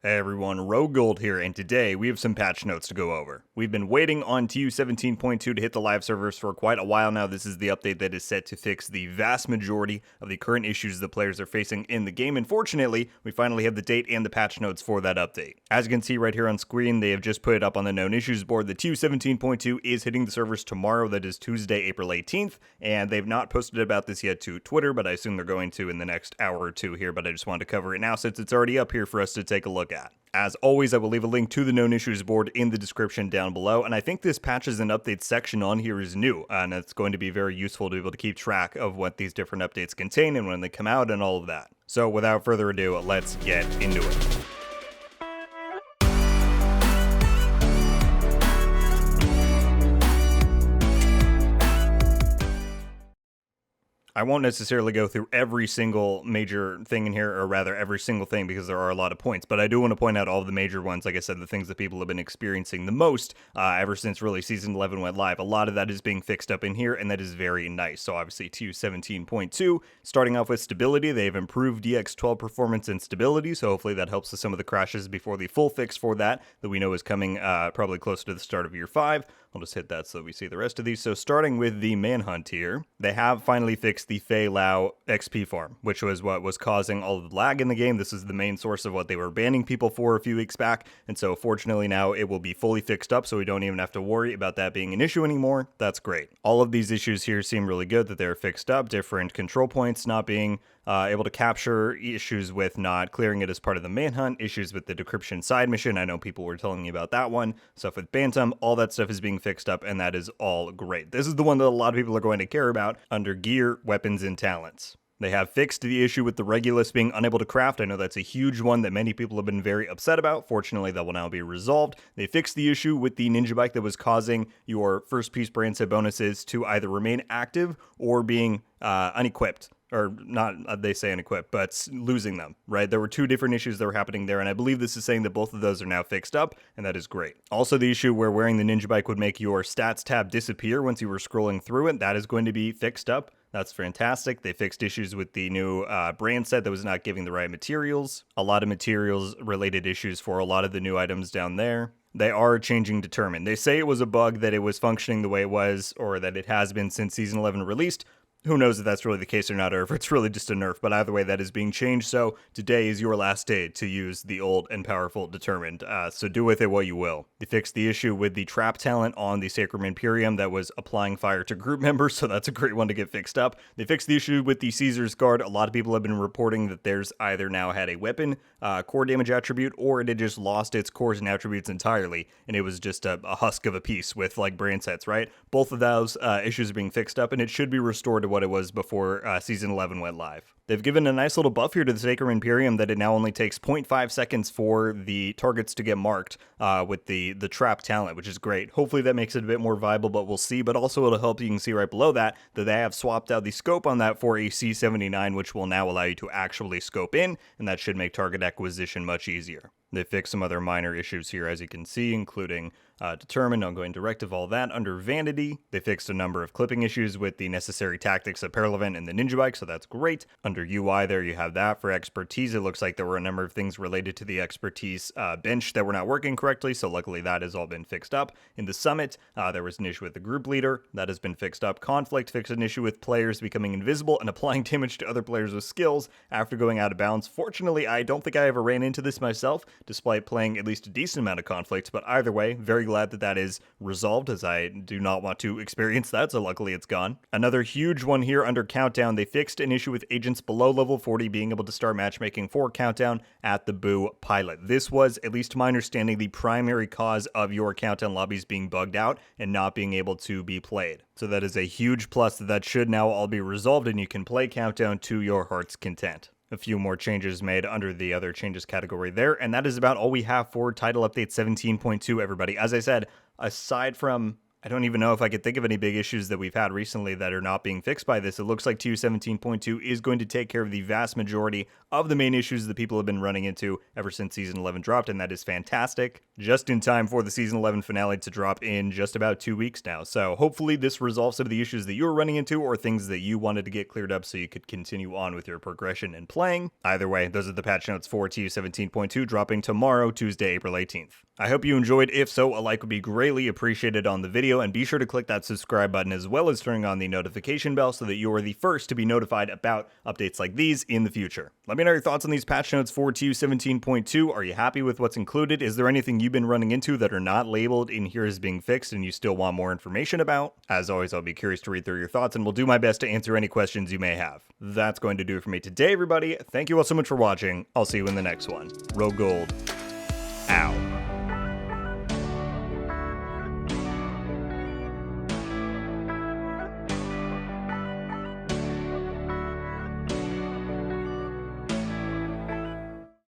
Hey everyone, RogueGold here, and today we have some patch notes to go over. We've been waiting on TU17.2 to hit the live servers for quite a while now. This is the update that is set to fix the vast majority of the current issues the players are facing in the game, and fortunately, we finally have the date and the patch notes for that update. As you can see right here on screen, they have just put it up on the known issues board. The TU17.2 is hitting the servers tomorrow, that is Tuesday, April 18th, and they've not posted about this yet to Twitter, but I assume they're going to in the next hour or two here, but I just wanted to cover it now since it's already up here for us to take a look at. As always, I will leave a link to the known issues board in the description down below, and I think this patches and updates section on here is new, and it's going to be very useful to be able to keep track of what these different updates contain and when they come out and all of that. So without further ado, let's get into it. I won't necessarily go through every single major thing in here, or rather every single thing, because there are a lot of points, but I do want to point out all of the major ones. Like I said, the things that people have been experiencing the most ever since really Season 11 went live. A lot of that is being fixed up in here, and that is very nice. So obviously TU17.2, starting off with stability, they've improved DX12 performance and stability, so hopefully that helps with some of the crashes before the full fix for that we know is coming probably closer to the start of Year 5. I'll just hit that so we see the rest of these. So starting with the manhunt here, they have finally fixed the Fei Lao XP farm, which was what was causing all of the lag in the game. This is the main source of what they were banning people for a few weeks back, and so fortunately now it will be fully fixed up, so we don't even have to worry about that being an issue anymore. That's great. All of these issues here seem really good that they're fixed up. Different control points not being able to capture, issues with not clearing it as part of the manhunt, issues with the decryption side mission. I know people were telling me about that one. Stuff with Bantam, all that stuff is being fixed up, and that is all great. This is the one that a lot of people are going to care about under gear, weapons, and talents. They have fixed the issue with the Regulus being unable to craft. I know that's a huge one that many people have been very upset about. Fortunately, that will now be resolved. They fixed the issue with the ninja bike that was causing your first piece brand set bonuses to either remain active or being unequipped. Or not, they say unequipped, but losing them, right? There were two different issues that were happening there, and I believe this is saying that both of those are now fixed up, and that is great. Also, the issue where wearing the ninja bike would make your stats tab disappear once you were scrolling through it, that is going to be fixed up. That's fantastic. They fixed issues with the new brand set that was not giving the right materials. A lot of materials related issues for a lot of the new items down there. They are changing Determine. They say it was a bug that it was functioning the way it was, or that it has been since Season 11 released. Who knows if that's really the case or not, or if it's really just a nerf, but either way, that is being changed, so today is your last day to use the old and powerful Determined, so do with it what you will. They fixed the issue with the trap talent on the Sacrum Imperium that was applying fire to group members, so that's a great one to get fixed up. They fixed the issue with the Caesar's Guard. A lot of people have been reporting that theirs either now had a weapon, core damage attribute, or it had just lost its cores and attributes entirely, and it was just a husk of a piece with, like, brand sets, right? Both of those issues are being fixed up, and it should be restored to what it was before Season 11 went live. They've given a nice little buff here to the Sacrum Imperium that it now only takes 0.5 seconds for the targets to get marked with the trap talent, which is great. Hopefully that makes it a bit more viable, but we'll see. But also it'll help, you can see right below that they have swapped out the scope on that for a C79, which will now allow you to actually scope in, and that should make target acquisition much easier. They fixed some other minor issues here, as you can see, including Determined, ongoing directive, all that. Under Vanity, they fixed a number of clipping issues with the necessary tactics of Paralevent and the Ninja Bike, so that's great. Under UI there, you have that. For Expertise, it looks like there were a number of things related to the Expertise bench that were not working correctly, so luckily that has all been fixed up. In the Summit, there was an issue with the group leader. That has been fixed up. Conflict fixed an issue with players becoming invisible and applying damage to other players with skills after going out of bounds. Fortunately, I don't think I ever ran into this myself, despite playing at least a decent amount of Conflict, but either way, very glad that that is resolved, as I do not want to experience that, so luckily it's gone. Another huge one here under Countdown, they fixed an issue with agents below level 40 being able to start matchmaking for Countdown at the Boo pilot. This was, at least to my understanding, the primary cause of your Countdown lobbies being bugged out and not being able to be played. So that is a huge plus that should now all be resolved, and you can play Countdown to your heart's content. A few more changes made under the other changes category there, and that is about all we have for title update 17.2, everybody. As I said, aside from, I don't even know if I could think of any big issues that we've had recently that are not being fixed by this. It looks like TU17.2 is going to take care of the vast majority of the main issues that people have been running into ever since Season 11 dropped, and that is fantastic. just in time for the Season 11 finale to drop in just about 2 weeks now. So hopefully this resolves some of the issues that you were running into or things that you wanted to get cleared up so you could continue on with your progression and playing. Either way, those are the patch notes for TU17.2 dropping tomorrow, Tuesday, April 18th. I hope you enjoyed. If so, a like would be greatly appreciated on the video, and be sure to click that subscribe button as well as turning on the notification bell so that you are the first to be notified about updates like these in the future. Let me know your thoughts on these patch notes for TU17.2. Are you happy with what's included? Is there anything you've been running into that are not labeled in here as being fixed and you still want more information about? As always, I'll be curious to read through your thoughts and will do my best to answer any questions you may have. That's going to do it for me today, everybody. Thank you all so much for watching. I'll see you in the next one. RogueGold. Ow.